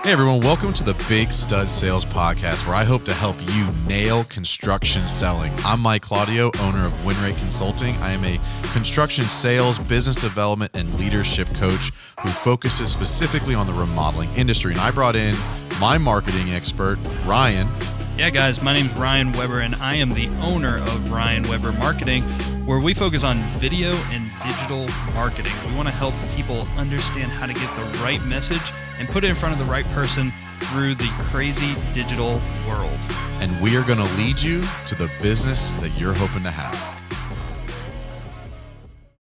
Hey everyone, welcome to the Big Stud Sales Podcast, where I hope to help you nail construction selling. I'm Mike Claudio, owner of WinRate Consulting. I am a construction sales, business development, and leadership coach who focuses specifically on the remodeling industry. And I brought in my marketing expert, Ryan. Yeah, guys, my name's Ryan Weber, and I am the owner of Ryan Weber Marketing, where we focus on video and digital marketing. We want to help people understand how to get the right message and put it in front of the right person through the crazy digital world. And we are going to lead you to the business that you're hoping to have.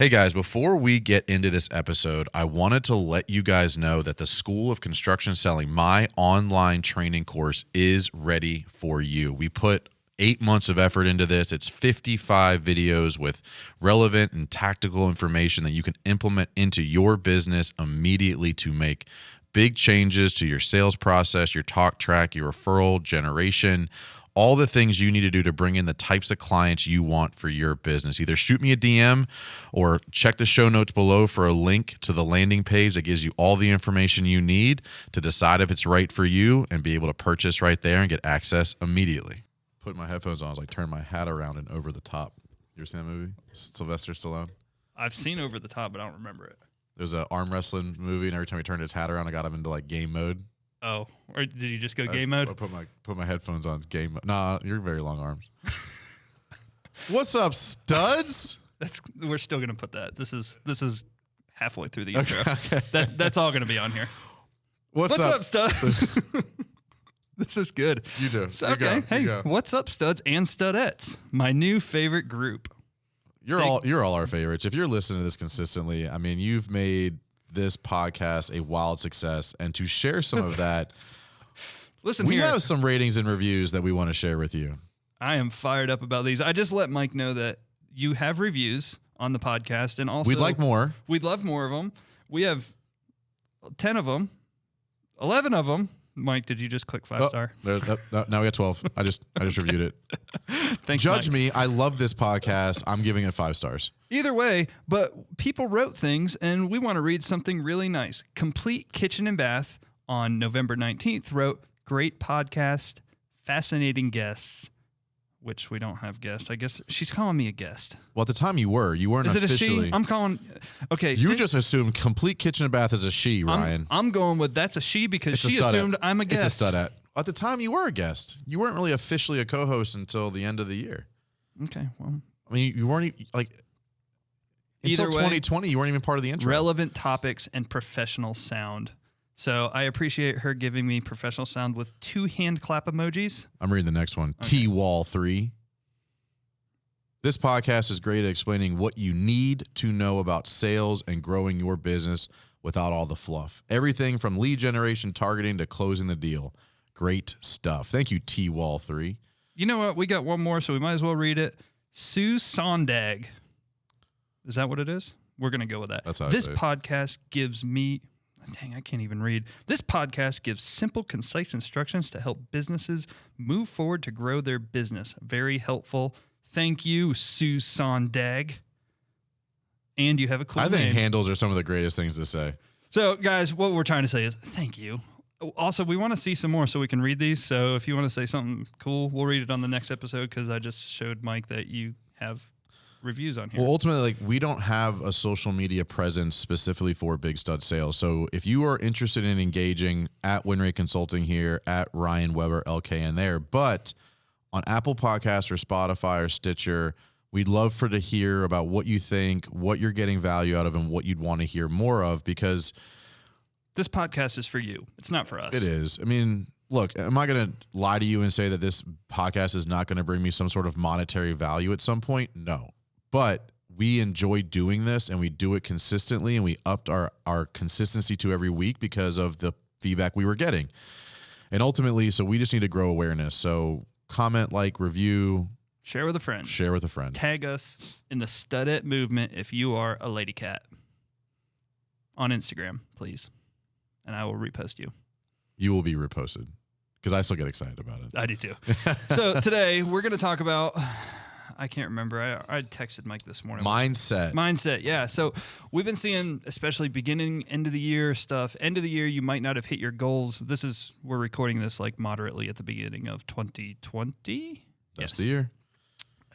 Hey guys, before we get into this episode, I wanted to let you guys know that the School of Construction Selling, my online training course, is ready for you. We put 8 months of effort into this. It's 55 videos with relevant and tactical information that you can implement into your business immediately to make big changes to your sales process, your talk track, your referral generation, all the things you need to do to bring in the types of clients you want for your business. Either shoot me a DM or check the show notes below for a link to the landing page that gives you all the information you need to decide if it's right for you and be able to purchase right there and get access immediately. Put my headphones on, I was like, turn my hat around and over the top. You ever seen that movie? Sylvester Stallone? I've seen Over the Top, but I don't remember it. There's an arm wrestling movie, and every time he turned his hat around, I got him into like game mode. Oh, or did you just go game mode? I put my headphones on. It's game mode. Nah, you're very long arms. What's up, studs? We're still gonna put that. This is halfway through the intro. Okay. That's all gonna be on here. What's up, studs? This is good. You do. So, okay. Hey, what's up, studs and studettes? My new favorite group. You're all our favorites. If you're listening to this consistently, I mean, you've made this podcast a wild success, and to share some of that, we have some ratings and reviews that we want to share with you. I am fired up about these. I just let Mike know that you have reviews on the podcast, and also we'd like more. We'd love more of them. We have 10 of them, 11 of them. Mike, did you just click 5-star? Now we got 12. I just reviewed it. Thanks, Judge Mike. me. I love this podcast. I'm giving it 5 stars. Either way, but people wrote things, and we want to read something really nice. Complete Kitchen and Bath on November 19th wrote, great podcast, fascinating guests, which we don't have guests. I guess she's calling me a guest. Well, at the time you weren't Is it officially. a she? I'm calling. Okay. You just assumed Complete Kitchen and Bath is a she, Ryan. I'm going with that's a she because It's she assumed I'm a guest. It's a studette. At the time you were a guest. You weren't really officially a co-host until the end of the year. Okay. Well, I mean, you weren't like until 2020. You weren't even part of the intro. Relevant topics and professional sound. So I appreciate her giving me professional sound with 2 hand clap emojis. I'm reading the next one. Okay. T-Wall 3. This podcast is great at explaining what you need to know about sales and growing your business without all the fluff. Everything from lead generation, targeting to closing the deal. Great stuff. Thank you, T-Wall 3. You know what? We got one more, so we might as well read it. Sue Sondag. Is that what it is? We're going to go with that. That's how this I say podcast gives me... Dang, I can't even read. This podcast gives simple, concise instructions to help businesses move forward to grow their business. Very helpful. Thank you, Sue Sondag. And you have a cool name. I think handles are some of the greatest things to say. So, guys, what we're trying to say is thank you. Also, we want to see some more so we can read these. So if you want to say something cool, we'll read it on the next episode because I just showed Mike that you have reviews on here. Well, ultimately, like, we don't have a social media presence specifically for Big Stud Sales. So if you are interested in engaging at WinRate Consulting here, at Ryan Weber LKN there, but on Apple Podcasts or Spotify or Stitcher, we'd love to hear about what you think, what you're getting value out of, and what you'd want to hear more of, because this podcast is for you. It's not for us. It is. I mean, look, am I going to lie to you and say that this podcast is not going to bring me some sort of monetary value at some point? No. But we enjoy doing this, and we do it consistently, and we upped our consistency to every week because of the feedback we were getting. And ultimately, so we just need to grow awareness. So comment, like, review. Share with a friend. Share with a friend. Tag us in the Studette movement if you are a lady cat on Instagram, please. And I will repost you. You will be reposted because I still get excited about it. I do too. So today we're going to talk about, I can't remember. I texted Mike this morning. Mindset. Yeah. So we've been seeing, especially beginning, end of the year stuff. End of the year, you might not have hit your goals. We're recording this like moderately at the beginning of 2020. That's the year.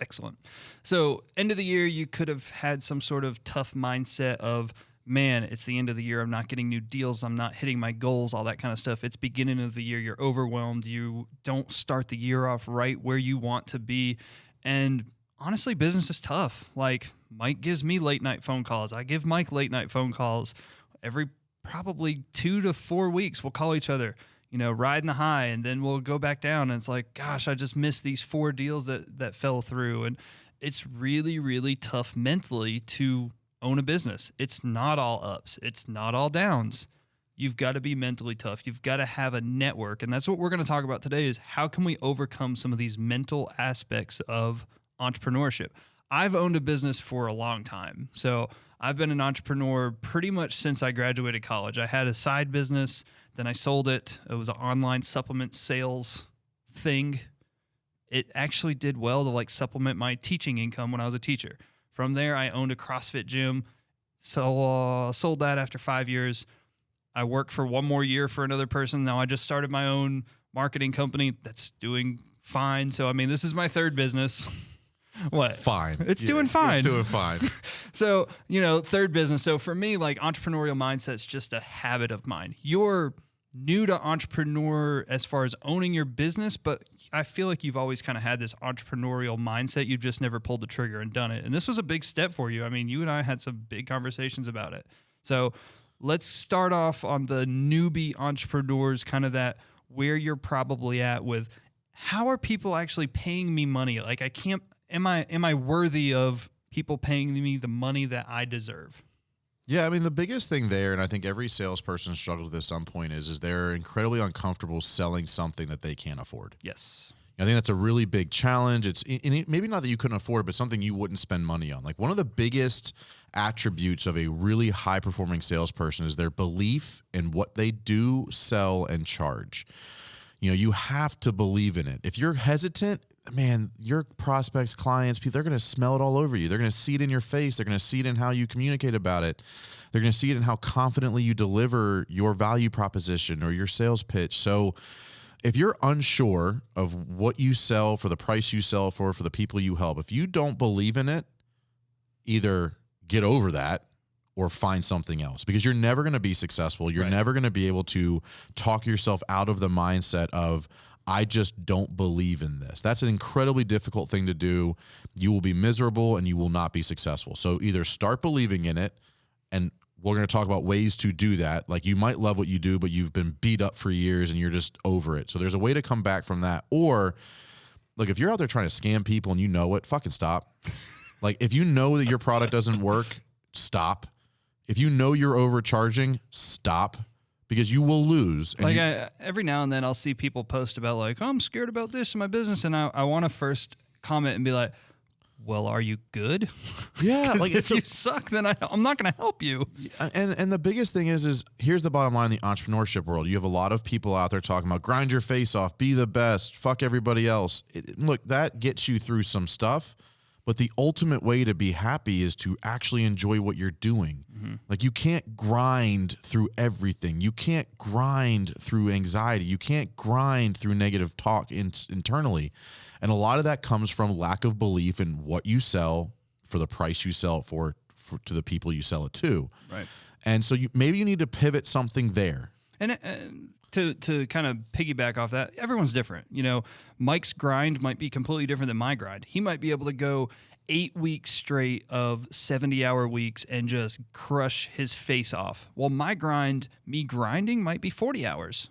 Excellent. So end of the year, you could have had some sort of tough mindset of, man, it's the end of the year. I'm not getting new deals. I'm not hitting my goals, all that kind of stuff. It's beginning of the year. You're overwhelmed. You don't start the year off right where you want to be. And honestly, business is tough. Like Mike gives me late night phone calls. I give Mike late night phone calls. Every probably 2 to 4 weeks, we'll call each other, riding the high, and then we'll go back down. And it's like, gosh, I just missed these 4 deals that fell through. And it's really, really tough mentally to own a business. It's not all ups. It's not all downs. You've got to be mentally tough. You've got to have a network. And that's what we're going to talk about today is how can we overcome some of these mental aspects of entrepreneurship. I've owned a business for a long time. So I've been an entrepreneur pretty much since I graduated college. I had a side business, then I sold it. It was an online supplement sales thing. It actually did well to like supplement my teaching income when I was a teacher. From there, I owned a CrossFit gym, so sold that after 5 years. I worked for 1 more year for another person. Now I just started my own marketing company that's doing fine. So, I mean, this is my 3rd business. What? Fine. It's doing fine. It's doing fine. So, 3rd business. So for me, like entrepreneurial mindset's just a habit of mine. You're new to entrepreneur as far as owning your business, but I feel like you've always kind of had this entrepreneurial mindset. You've just never pulled the trigger and done it. And this was a big step for you. I mean, you and I had some big conversations about it. So let's start off on the newbie entrepreneurs, kind of that where you're probably at with how are people actually paying me money? Like am I worthy of people paying me the money that I deserve? Yeah, I mean, the biggest thing there, and I think every salesperson struggles with at some point, is they're incredibly uncomfortable selling something that they can't afford. Yes. I think that's a really big challenge. It's maybe not that you couldn't afford it, but something you wouldn't spend money on. Like one of the biggest attributes of a really high-performing salesperson is their belief in what they do, sell, and charge. You have to believe in it. If you're hesitant, man, your prospects, clients, people, they're going to smell it all over you. They're going to see it in your face. They're going to see it in how you communicate about it. They're going to see it in how confidently you deliver your value proposition or your sales pitch. So if you're unsure of what you sell for the price you sell for the people you help, if you don't believe in it, either get over that or find something else, because you're never going to be successful. You're never going to be able to talk yourself out of the mindset of, I just don't believe in this. That's an incredibly difficult thing to do. You will be miserable and you will not be successful. So either start believing in it, and we're going to talk about ways to do that. Like you might love what you do, but you've been beat up for years and you're just over it. So there's a way to come back from that. Or look, if you're out there trying to scam people and you know it, fucking stop. Like if you know that your product doesn't work, stop. If you know you're overcharging, stop. Because you will lose. And like every now and then I'll see people post about like, oh, I'm scared about this in my business. And I want to first comment and be like, well, are you good? Yeah. Like if you suck, then I'm not going to help you. And the biggest thing is here's the bottom line in the entrepreneurship world. You have a lot of people out there talking about grind your face off, be the best, fuck everybody else. Look, that gets you through some stuff. But the ultimate way to be happy is to actually enjoy what you're doing. Mm-hmm. Like you can't grind through everything. You can't grind through anxiety. You can't grind through negative talk internally. And a lot of that comes from lack of belief in what you sell for the price you sell it for to the people you sell it to. Right. And so maybe you need to pivot something there. And to kind of piggyback off that, everyone's different. Mike's grind might be completely different than my grind. He might be able to go 8 weeks straight of 70-hour weeks and just crush his face off. Well, my grinding might be 40 hours.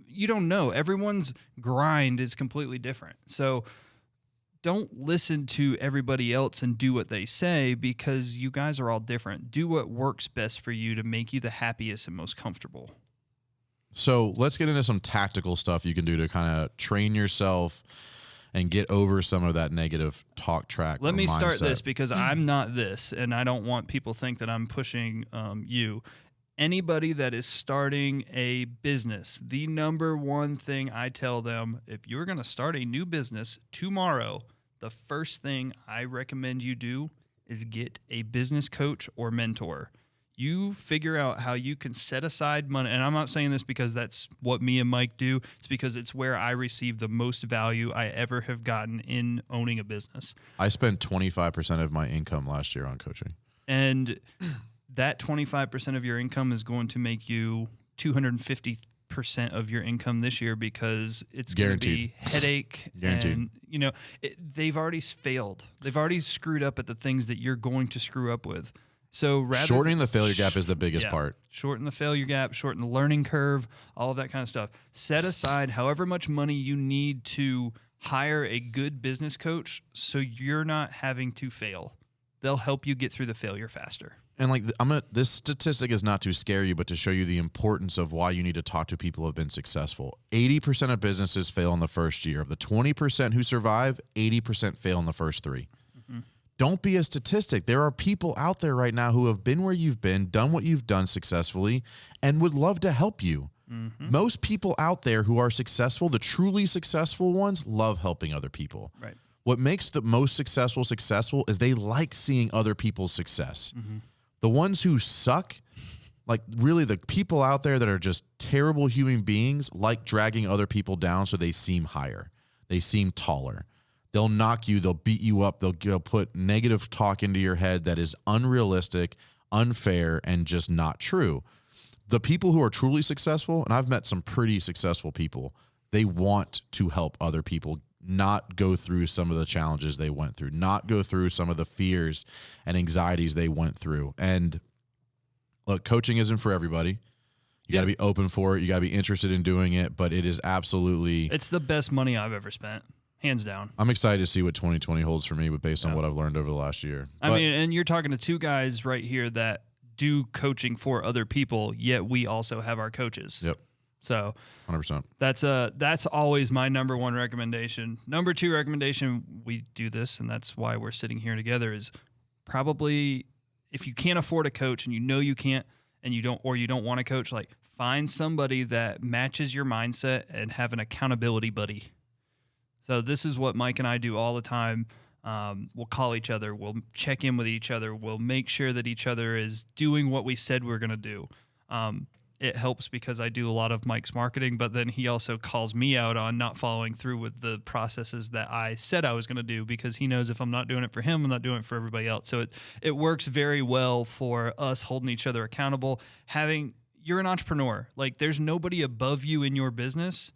You don't know. Everyone's grind is completely different. So don't listen to everybody else and do what they say, because you guys are all different. Do what works best for you to make you the happiest and most comfortable. So let's get into some tactical stuff you can do to kind of train yourself and get over some of that negative talk track. Let me start this, because I'm not this, and I don't want people to think that I'm pushing you. Anybody that is starting a business, the number one thing I tell them, if you're going to start a new business tomorrow, the first thing I recommend you do is get a business coach or mentor. You figure out how you can set aside money. And I'm not saying this because that's what me and Mike do. It's because it's where I receive the most value I ever have gotten in owning a business. I spent 25% of my income last year on coaching. And that 25% of your income is going to make you 250% of your income this year, because it's going to be headache. Guaranteed. And, you know, they've already failed. They've already screwed up at the things that you're going to screw up with. So shortening the failure gap is the biggest part. Shorten the failure gap, shorten the learning curve, all of that kind of stuff. Set aside however much money you need to hire a good business coach so you're not having to fail. They'll help you get through the failure faster. And like this statistic is not to scare you, but to show you the importance of why you need to talk to people who have been successful. 80% of businesses fail in the first year. Of the 20% who survive, 80% fail in the first 3. Don't be a statistic. There are people out there right now who have been where you've been, done what you've done successfully, and would love to help you. Most people out there who are successful, the truly successful ones, love helping other people. Right. What makes the most successful is they like seeing other people's success. The ones who suck, like really the people out there that are just terrible human beings, like dragging other people down so they seem higher. They seem taller. They'll knock you. They'll beat you up. They'll put negative talk into your head that is unrealistic, unfair, and just not true. The people who are truly successful, and I've met some pretty successful people, they want to help other people not go through some of the challenges they went through, not go through some of the fears and anxieties they went through. And look, coaching isn't for everybody. You got to be open for it. You got to be interested in doing it, but it is absolutely... It's the best money I've ever spent. Hands down. I'm excited to see what 2020 holds for me, but based on what I've learned over the last year. I mean, and you're talking to two guys right here that do coaching for other people, yet we also have our coaches. Yep. So 100%. That's always my number one recommendation. Number two recommendation, we do this, and that's why we're sitting here together, is probably if you can't afford a coach and you know you can't, and you don't want to coach, like find somebody that matches your mindset and have an accountability buddy. So this is what Mike and I do all the time. We'll call each other. We'll check in with each other. We'll make sure that each other is doing what we said we're going to do. It helps because I do a lot of Mike's marketing, but then he also calls me out on not following through with the processes that I said I was going to do, because he knows if I'm not doing it for him, I'm not doing it for everybody else. So it works very well for us holding each other accountable. You're an entrepreneur. Like there's nobody above you in your business.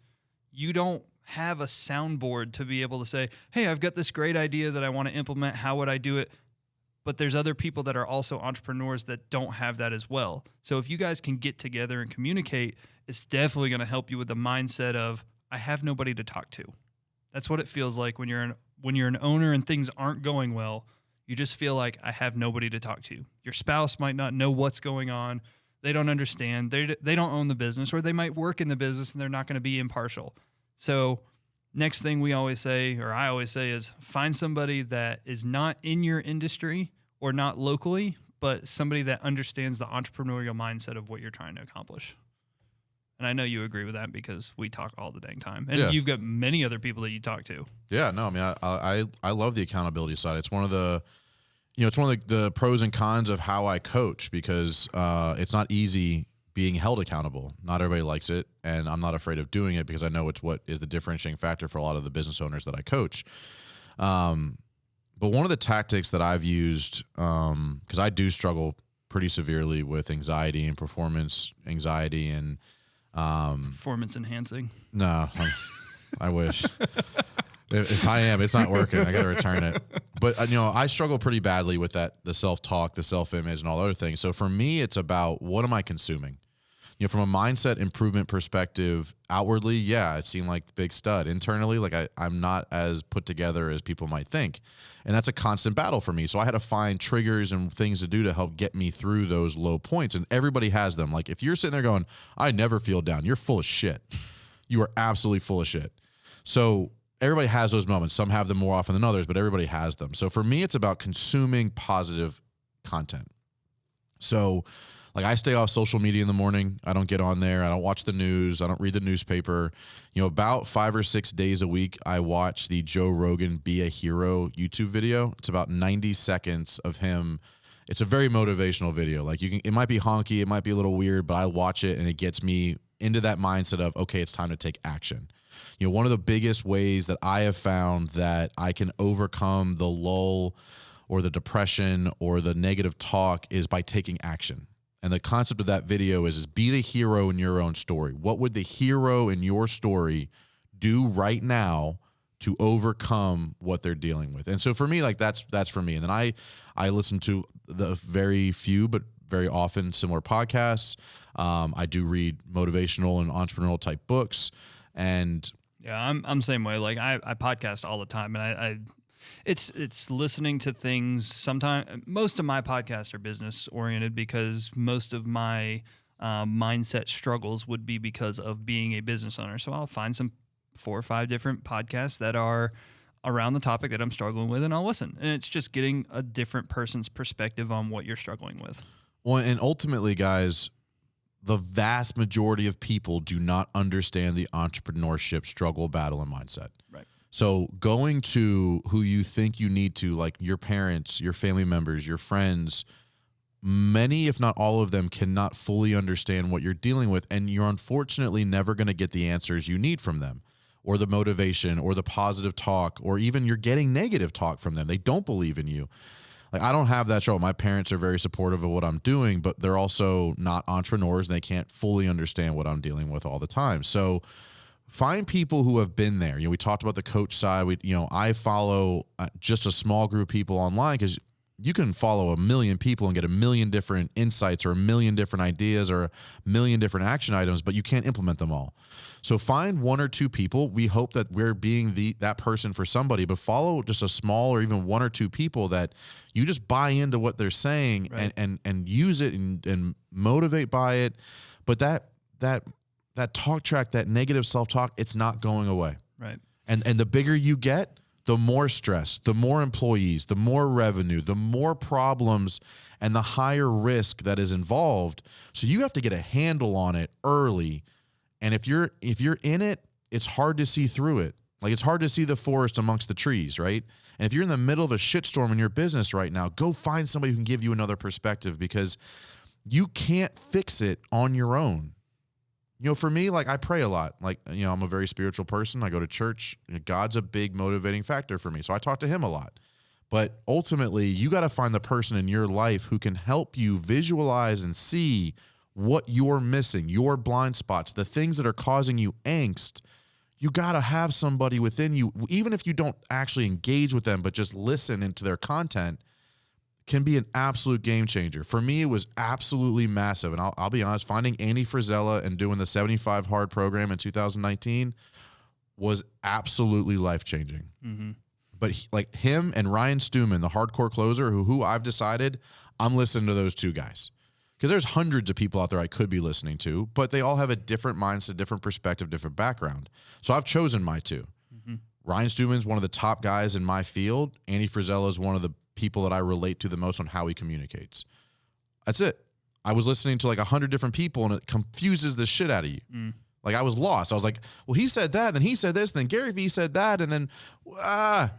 You don't have a soundboard to be able to say, hey, I've got this great idea that I want to implement. How would I do it? But there's other people that are also entrepreneurs that don't have that as well. So if you guys can get together and communicate, it's definitely going to help you with the mindset of, I have nobody to talk to. That's what it feels like when you're an owner and things aren't going well. You just feel like I have nobody to talk to. Your spouse might not know what's going on. They don't understand. They don't own the business, or they might work in the business and they're not going to be impartial. So next thing we always say, or I always say, is find somebody that is not in your industry or not locally, but somebody that understands the entrepreneurial mindset of what you're trying to accomplish. And I know you agree with that because we talk all the dang time. And you've got many other people that you talk to. Yeah, no, I mean, I love the accountability side. It's one of the, it's one of the pros and cons of how I coach, because it's not easy being held accountable. Not everybody likes it, and I'm not afraid of doing it because I know it's what is the differentiating factor for a lot of the business owners that I coach. But one of the tactics that I've used, because I do struggle pretty severely with anxiety and performance anxiety and performance enhancing. No, I wish. If I am, it's not working. I got to return it. But I struggle pretty badly with that, the self-talk, the self-image, and all other things. So for me, it's about, what am I consuming? From a mindset improvement perspective, outwardly, it seemed like the big stud. Internally, like I'm not as put together as people might think. And that's a constant battle for me. So I had to find triggers and things to do to help get me through those low points. And everybody has them. Like if you're sitting there going, I never feel down, you're full of shit. You are absolutely full of shit. So everybody has those moments. Some have them more often than others, but everybody has them. So for me, it's about consuming positive content. So Like I stay off social media in the morning. I don't get on there. I don't watch the news. I don't read the newspaper. About 5 or 6 days a week, I watch the Joe Rogan Be a Hero YouTube video. It's about 90 seconds of him. It's a very motivational video. Like it might be honky, it might be a little weird, but I watch it and it gets me into that mindset of, okay, it's time to take action. One of the biggest ways that I have found that I can overcome the lull or the depression or the negative talk is by taking action. And the concept of that video is be the hero in your own story. What would the hero in your story do right now to overcome what they're dealing with? And so for me, like that's for me. And then I listen to the very few, but very often similar podcasts. I do read motivational and entrepreneurial type books. And yeah, I'm the same way. Like I podcast all the time, and it's listening to things. Sometimes most of my podcasts are business oriented because most of my mindset struggles would be because of being a business owner. So I'll find some 4 or 5 different podcasts that are around the topic that I'm struggling with, and I'll listen. And it's just getting a different person's perspective on what you're struggling with. Well, and ultimately, guys, the vast majority of people do not understand the entrepreneurship struggle, battle, and mindset. Right. So going to who you think you need to, like your parents, your family members, your friends, many, if not all of them, cannot fully understand what you're dealing with. And you're unfortunately never going to get the answers you need from them, or the motivation, or the positive talk, or even you're getting negative talk from them. They don't believe in you. Like I don't have that trouble. My parents are very supportive of what I'm doing, but they're also not entrepreneurs and they can't fully understand what I'm dealing with all the time. So find people who have been there. We talked about the coach side. I follow just a small group of people online because you can follow 1 million people and get 1 million different insights or 1 million different ideas or 1 million different action items, but you can't implement them all. So find 1 or 2 people. We hope that we're being that person for somebody, but follow just a small or even 1 or 2 people that you just buy into what they're saying, right, and use it and motivate by it. But that talk track, that negative self-talk, it's not going away. Right. And the bigger you get, the more stress, the more employees, the more revenue, the more problems, and the higher risk that is involved. So you have to get a handle on it early. And if you're in it, it's hard to see through it. Like it's hard to see the forest amongst the trees, right? And if you're in the middle of a shitstorm in your business right now, go find somebody who can give you another perspective, because you can't fix it on your own. For me, like I pray a lot. Like, I'm a very spiritual person. I go to church. God's a big motivating factor for me. So I talk to him a lot. But ultimately, you got to find the person in your life who can help you visualize and see what you're missing, your blind spots, the things that are causing you angst. You got to have somebody within you, even if you don't actually engage with them, but just listen into their content, can be an absolute game changer. For me, it was absolutely massive. And I'll be honest, finding Andy Frisella and doing the 75 Hard program in 2019 was absolutely life-changing. Mm-hmm. But like him and Ryan Stewman, the hardcore closer, who I've decided I'm listening to those 2 guys. Because there's hundreds of people out there I could be listening to, but they all have a different mindset, different perspective, different background. So I've chosen my 2. Mm-hmm. Ryan Stewman's one of the top guys in my field. Andy Frisella is one of the people that I relate to the most on how he communicates. That's it. I was listening to like 100 different people and it confuses the shit out of you. Mm. Like I was lost. I was like, well, he said that, then he said this, then Gary Vee said that, and then, yeah.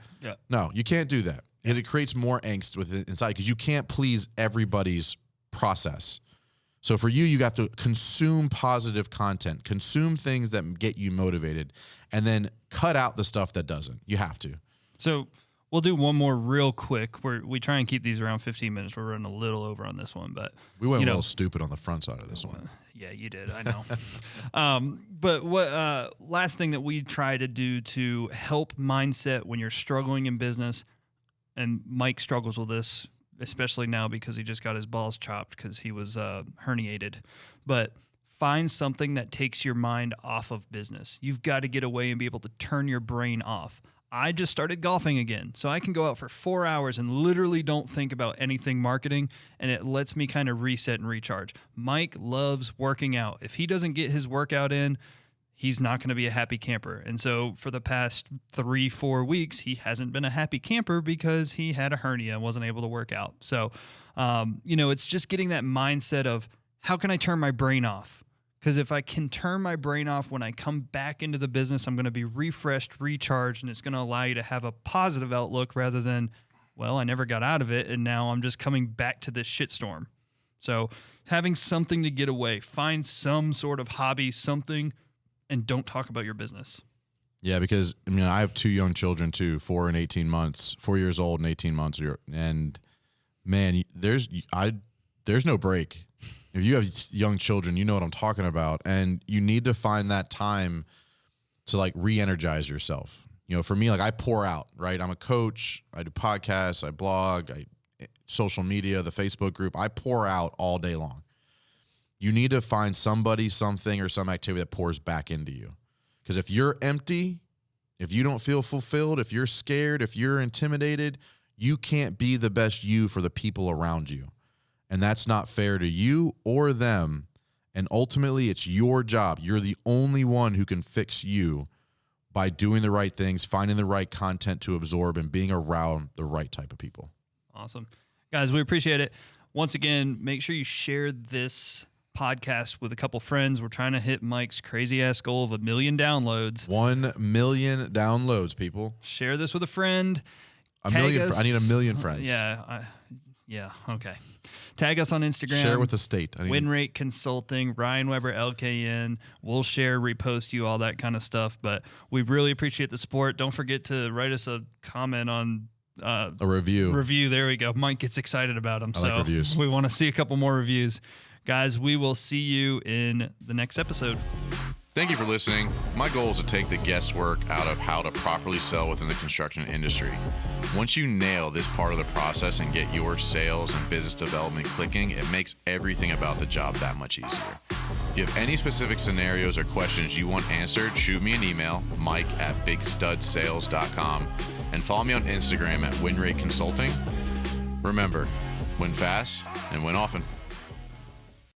No, you can't do that because it creates more angst inside because you can't please everybody's process. So for you got to consume positive content, consume things that get you motivated, and then cut out the stuff that doesn't. You have to. So we'll do one more real quick. We try and keep these around 15 minutes. We're running a little over on this one, but we went a little stupid on the front side of this one. Yeah, you did. I know. But what last thing that we try to do to help mindset when you're struggling in business, and Mike struggles with this, especially now because he just got his balls chopped because he was herniated. But find something that takes your mind off of business. You've got to get away and be able to turn your brain off. I just started golfing again, so I can go out for 4 hours and literally don't think about anything marketing, and it lets me kind of reset and recharge. Mike loves working out. If he doesn't get his workout in, he's not going to be a happy camper. And so for the past 3-4 weeks, he hasn't been a happy camper because he had a hernia and wasn't able to work out. So, it's just getting that mindset of, how can I turn my brain off? Because if I can turn my brain off when I come back into the business, I'm going to be refreshed, recharged, and it's going to allow you to have a positive outlook rather than, well, I never got out of it, and now I'm just coming back to this shitstorm. So having something to get away, find some sort of hobby, something, and don't talk about your business. Yeah, because I mean, I have 2 young children too, 4 and 18 months, 4 years old and 18 months. And man, there's no break. If you have young children, you know what I'm talking about. And you need to find that time to like re-energize yourself. You know, for me, like I pour out, right? I'm a coach. I do podcasts. I blog. Social media, the Facebook group. I pour out all day long. You need to find somebody, something, or some activity that pours back into you. Because if you're empty, if you don't feel fulfilled, if you're scared, if you're intimidated, you can't be the best you for the people around you. And that's not fair to you or them. And ultimately, it's your job. You're the only one who can fix you by doing the right things, finding the right content to absorb, and being around the right type of people. Awesome. Guys, we appreciate it. Once again, make sure you share this podcast with a couple friends. We're trying to hit Mike's crazy-ass goal of 1 million downloads. 1 million downloads, people. Share this with a friend. I need 1 million friends. Yeah, okay. Tag us on Instagram. Share with the state. WinRate Consulting, Ryan Weber, LKN. We'll share, repost you, all that kind of stuff. But we really appreciate the support. Don't forget to write us a comment on a review. There we go. Mike gets excited about them. I like reviews. We want to see a couple more reviews. Guys, we will see you in the next episode. Thank you for listening. My goal is to take the guesswork out of how to properly sell within the construction industry. Once you nail this part of the process and get your sales and business development clicking, it makes everything about the job that much easier. If you have any specific scenarios or questions you want answered, shoot me an email, mike@bigstudsales.com, and follow me on Instagram at WinRate Consulting. Remember, win fast and win often.